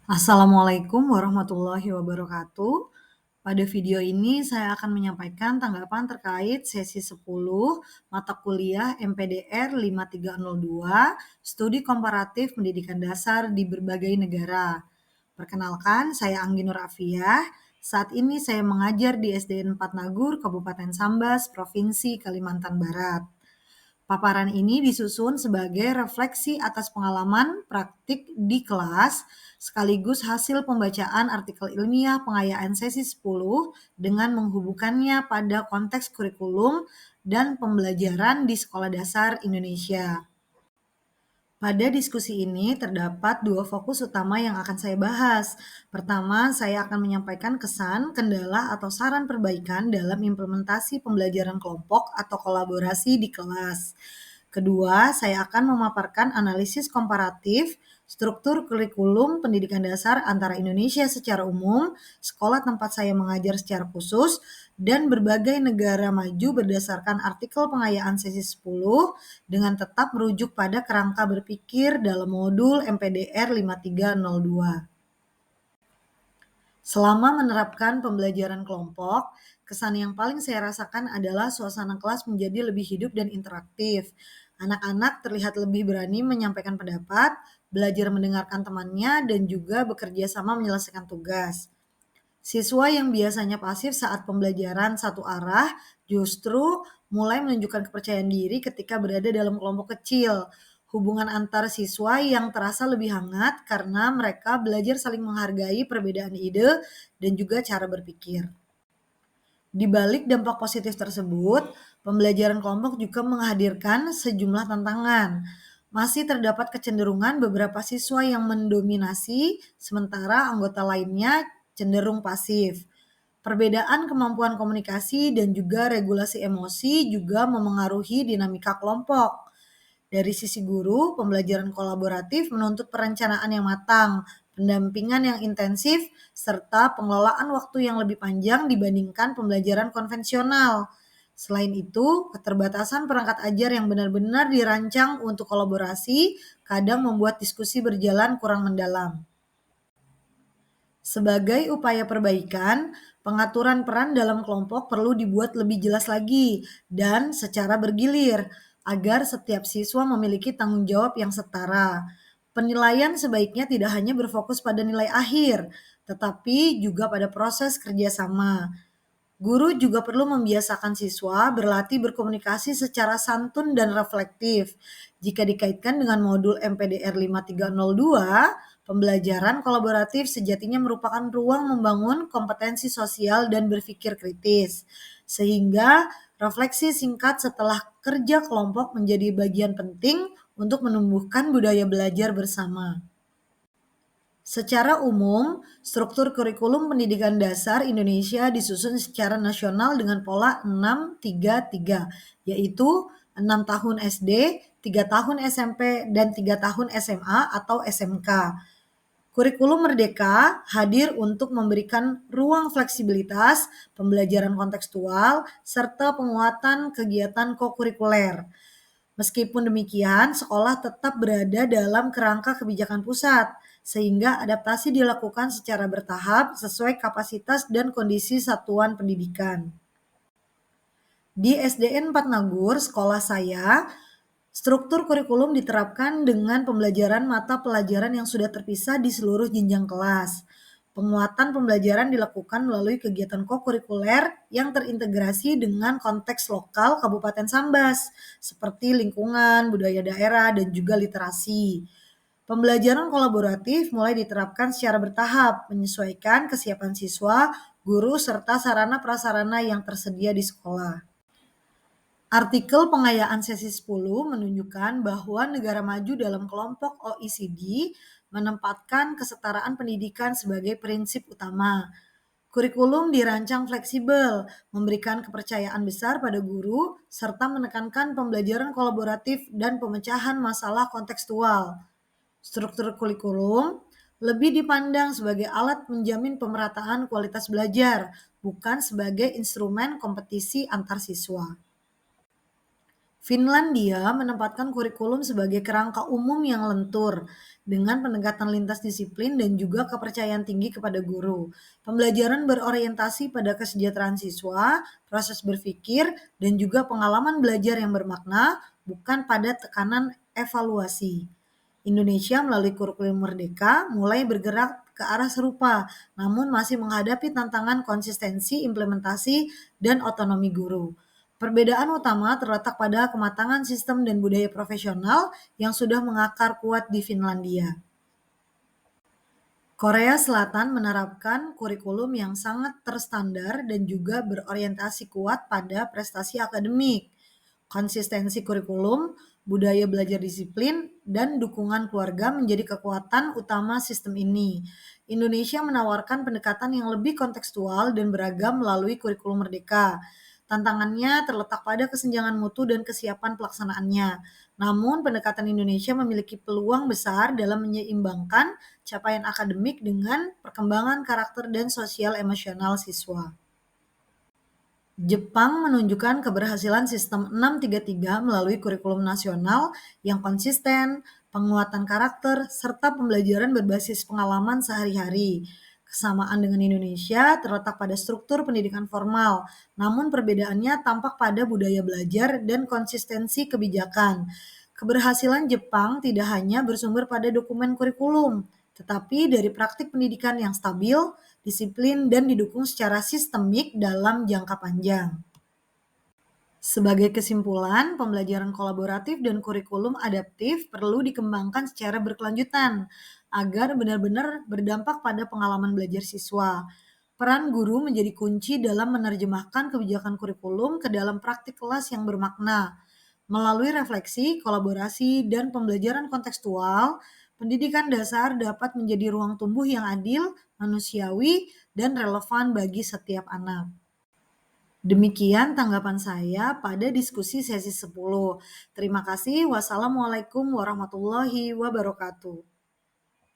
Assalamualaikum warahmatullahi wabarakatuh. Pada video ini saya akan menyampaikan tanggapan terkait sesi 10 mata kuliah MPDR 5302 Studi Komparatif Pendidikan Dasar di berbagai negara. Perkenalkan, saya Anggi Nur Afiyah. Saat ini saya mengajar di SDN 4 Nagur, Kabupaten Sambas, Provinsi Kalimantan Barat. Paparan ini disusun sebagai refleksi atas pengalaman praktik di kelas, sekaligus hasil pembacaan artikel ilmiah pengayaan sesi 10 dengan menghubungkannya pada konteks kurikulum dan pembelajaran di sekolah dasar Indonesia. Pada diskusi ini terdapat dua fokus utama yang akan saya bahas. Pertama, saya akan menyampaikan kesan, kendala, atau saran perbaikan dalam implementasi pembelajaran kelompok atau kolaborasi di kelas. Kedua, saya akan memaparkan analisis komparatif struktur kurikulum pendidikan dasar antara Indonesia secara umum, sekolah tempat saya mengajar secara khusus, dan berbagai negara maju berdasarkan artikel pengayaan sesi 10 dengan tetap merujuk pada kerangka berpikir dalam modul MPDR 5302. Selama menerapkan pembelajaran kelompok, kesan yang paling saya rasakan adalah suasana kelas menjadi lebih hidup dan interaktif. Anak-anak terlihat lebih berani menyampaikan pendapat, belajar mendengarkan temannya, dan juga bekerja sama menyelesaikan tugas. Siswa yang biasanya pasif saat pembelajaran satu arah justru mulai menunjukkan kepercayaan diri ketika berada dalam kelompok kecil. Hubungan antar siswa yang terasa lebih hangat karena mereka belajar saling menghargai perbedaan ide dan juga cara berpikir. Di balik dampak positif tersebut, pembelajaran kelompok juga menghadirkan sejumlah tantangan. Masih terdapat kecenderungan beberapa siswa yang mendominasi, sementara anggota lainnya cenderung pasif. Perbedaan kemampuan komunikasi dan juga regulasi emosi juga memengaruhi dinamika kelompok. Dari sisi guru, pembelajaran kolaboratif menuntut perencanaan yang matang, pendampingan yang intensif, serta pengelolaan waktu yang lebih panjang dibandingkan pembelajaran konvensional. Selain itu, keterbatasan perangkat ajar yang benar-benar dirancang untuk kolaborasi kadang membuat diskusi berjalan kurang mendalam. Sebagai upaya perbaikan, pengaturan peran dalam kelompok perlu dibuat lebih jelas lagi dan secara bergilir agar setiap siswa memiliki tanggung jawab yang setara. Penilaian sebaiknya tidak hanya berfokus pada nilai akhir, tetapi juga pada proses kerjasama. Guru juga perlu membiasakan siswa berlatih berkomunikasi secara santun dan reflektif. Jika dikaitkan dengan modul MPDR 5302, pembelajaran kolaboratif sejatinya merupakan ruang membangun kompetensi sosial dan berpikir kritis. Sehingga refleksi singkat setelah kerja kelompok menjadi bagian penting untuk menumbuhkan budaya belajar bersama. Secara umum, struktur kurikulum pendidikan dasar Indonesia disusun secara nasional dengan pola 6-3-3, yaitu 6 tahun SD, 3 tahun SMP, dan 3 tahun SMA atau SMK. Kurikulum Merdeka hadir untuk memberikan ruang fleksibilitas, pembelajaran kontekstual, serta penguatan kegiatan kokurikuler. Meskipun demikian, sekolah tetap berada dalam kerangka kebijakan pusat, sehingga adaptasi dilakukan secara bertahap sesuai kapasitas dan kondisi satuan pendidikan. Di SDN 4 Nagur, sekolah saya, struktur kurikulum diterapkan dengan pembelajaran mata pelajaran yang sudah terpisah di seluruh jenjang kelas. Penguatan pembelajaran dilakukan melalui kegiatan kokurikuler yang terintegrasi dengan konteks lokal Kabupaten Sambas, seperti lingkungan, budaya daerah, dan juga literasi. Pembelajaran kolaboratif mulai diterapkan secara bertahap, menyesuaikan kesiapan siswa, guru, serta sarana prasarana yang tersedia di sekolah. Artikel pengayaan sesi 10 menunjukkan bahwa negara maju dalam kelompok OECD menempatkan kesetaraan pendidikan sebagai prinsip utama. Kurikulum dirancang fleksibel, memberikan kepercayaan besar pada guru, serta menekankan pembelajaran kolaboratif dan pemecahan masalah kontekstual. Struktur kurikulum lebih dipandang sebagai alat menjamin pemerataan kualitas belajar, bukan sebagai instrumen kompetisi antar siswa. Finlandia menempatkan kurikulum sebagai kerangka umum yang lentur. dengan pendekatan lintas disiplin dan juga kepercayaan tinggi kepada guru. Pembelajaran berorientasi pada kesejahteraan siswa, proses berpikir, dan juga pengalaman belajar yang bermakna, bukan pada tekanan evaluasi. Indonesia melalui kurikulum Merdeka mulai bergerak ke arah serupa, namun masih menghadapi tantangan konsistensi, implementasi, dan otonomi guru. Perbedaan utama terletak pada kematangan sistem dan budaya profesional yang sudah mengakar kuat di Finlandia. Korea Selatan menerapkan kurikulum yang sangat terstandar dan juga berorientasi kuat pada prestasi akademik. Konsistensi kurikulum, budaya belajar disiplin, dan dukungan keluarga menjadi kekuatan utama sistem ini. Indonesia menawarkan pendekatan yang lebih kontekstual dan beragam melalui kurikulum Merdeka. Tantangannya terletak pada kesenjangan mutu dan kesiapan pelaksanaannya. Namun, pendekatan Indonesia memiliki peluang besar dalam menyeimbangkan capaian akademik dengan perkembangan karakter dan sosial emosional siswa. Jepang menunjukkan keberhasilan sistem 633 melalui kurikulum nasional yang konsisten, penguatan karakter, serta pembelajaran berbasis pengalaman sehari-hari. Kesamaan dengan Indonesia terletak pada struktur pendidikan formal, namun perbedaannya tampak pada budaya belajar dan konsistensi kebijakan. Keberhasilan Jepang tidak hanya bersumber pada dokumen kurikulum, tetapi dari praktik pendidikan yang stabil, disiplin, dan didukung secara sistemik dalam jangka panjang. Sebagai kesimpulan, pembelajaran kolaboratif dan kurikulum adaptif perlu dikembangkan secara berkelanjutan agar benar-benar berdampak pada pengalaman belajar siswa. Peran guru menjadi kunci dalam menerjemahkan kebijakan kurikulum ke dalam praktik kelas yang bermakna. Melalui refleksi, kolaborasi, dan pembelajaran kontekstual, pendidikan dasar dapat menjadi ruang tumbuh yang adil, manusiawi, dan relevan bagi setiap anak. Demikian tanggapan saya pada diskusi sesi 10. Terima kasih. Wassalamualaikum warahmatullahi wabarakatuh.